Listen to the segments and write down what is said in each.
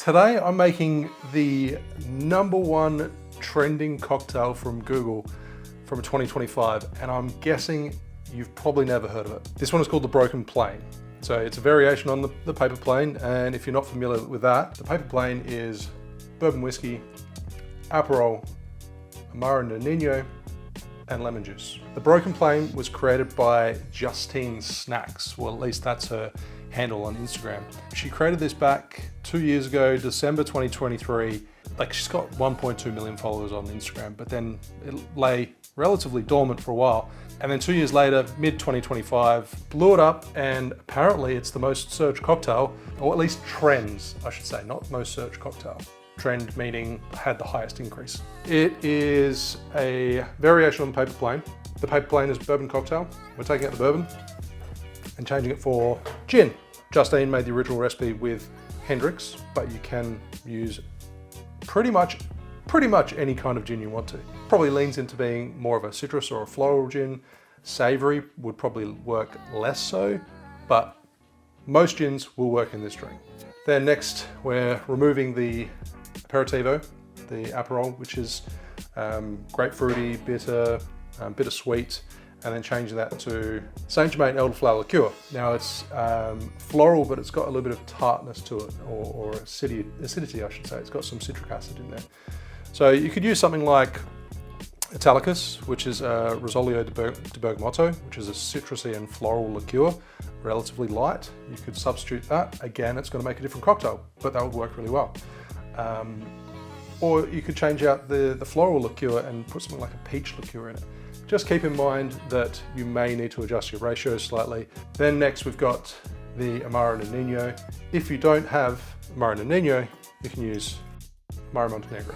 Today I'm making the #1 trending cocktail from Google from 2025, and I'm guessing you've probably never heard of it. This one is called the Broken Plain. So it's a variation on the paper plane, and if you're not familiar with that, the paper plane is bourbon whiskey, Aperol, Amaro Nonino, and lemon juice. The Broken Plain was created by Justine Snacks, well at least that's her handle on Instagram. She created this back 2 years ago, December 2023. Like, she's got 1.2 million followers on Instagram, but then it lay relatively dormant for a while. And then 2 years later, mid 2025, blew it up, and apparently it's the most searched cocktail, or at least trends, I should say, not most searched cocktail. Trend meaning had the highest increase. It is a variation on the paper plane. The paper plane is a bourbon cocktail. We're taking out the bourbon and changing it for gin. Justine made the original recipe with Hendricks, but you can use pretty much any kind of gin you want to. Probably leans into being more of a citrus or a floral gin. Savory would probably work less so, but most gins will work in this drink. Then next, we're removing the aperitivo, the Aperol, which is grapefruity, bitter, bittersweet, and then changing that to St Germain elderflower liqueur. Now it's floral, but it's got a little bit of tartness to it, or acidity, I should say. It's got some citric acid in there. So you could use something like Italicus, which is a Rosolio de Bergamotto, which is a citrusy and floral liqueur, relatively light. You could substitute that. Again, it's going to make a different cocktail, but that would work really well. Or you could change out the floral liqueur and put something like a peach liqueur in it. Just keep in mind that you may need to adjust your ratios slightly. Then next we've got the Amaro Nonino. If you don't have Amaro Nonino, you can use Amaro Montenegro.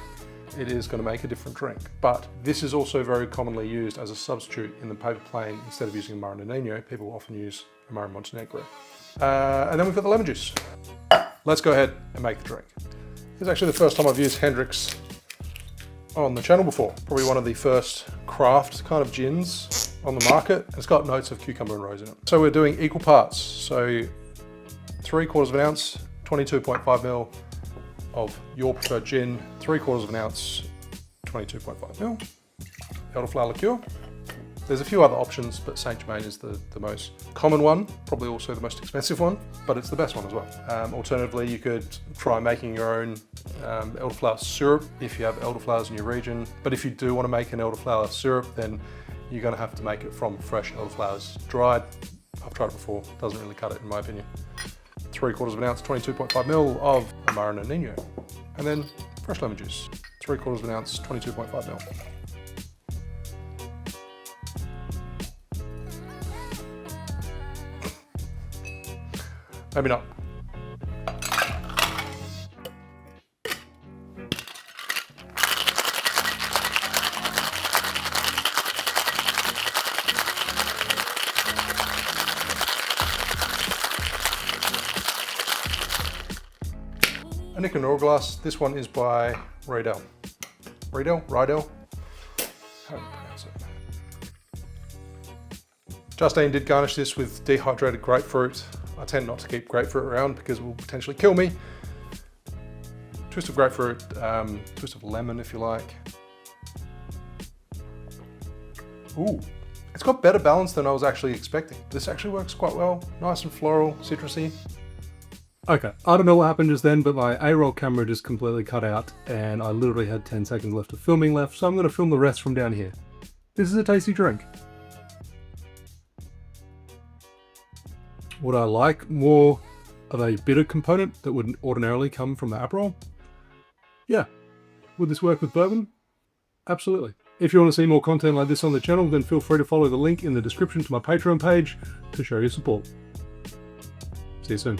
It is going to make a different drink, but this is also very commonly used as a substitute in the paper plane. Instead of using Amaro Nonino, people often use Amaro Montenegro. And then we've got the lemon juice. Let's go ahead and make the drink. This is actually the first time I've used Hendricks on the channel before. Probably one of the first craft kind of gins on the market. It's got notes of cucumber and rose in it. So we're doing equal parts. So 3/4 of an ounce, 22.5 ml of your preferred gin, 3/4 of an ounce, 22.5 ml, elderflower liqueur. There's a few other options, but St Germain is the most common one, probably also the most expensive one, but it's the best one as well. Alternatively, you could try making your own elderflower syrup if you have elderflowers in your region. But if you do want to make an elderflower syrup, then you're going to have to make it from fresh elderflowers. Dried, I've tried it before, doesn't really cut it in my opinion. 3/4 of an ounce, 22.5 ml of Amaro Nonino. And then fresh lemon juice, 3/4 of an ounce, 22.5 ml. Maybe not. A Nick and Nora glass. This one is by Rydell. Rydell? How do you pronounce it? Justine did garnish this with dehydrated grapefruit. I tend not to keep grapefruit around because it will potentially kill me. Twist of grapefruit, twist of lemon if you like. Ooh, it's got better balance than I was actually expecting. This actually works quite well. Nice and floral, citrusy. Okay, I don't know what happened just then, but my A-roll camera just completely cut out and I literally had 10 seconds left of filming left, so I'm going to film the rest from down here. This is a tasty drink. Would I like more of a bitter component that wouldn't ordinarily come from the Aperol? Yeah. Would this work with bourbon? Absolutely. If you want to see more content like this on the channel, then feel free to follow the link in the description to my Patreon page to show your support. See you soon.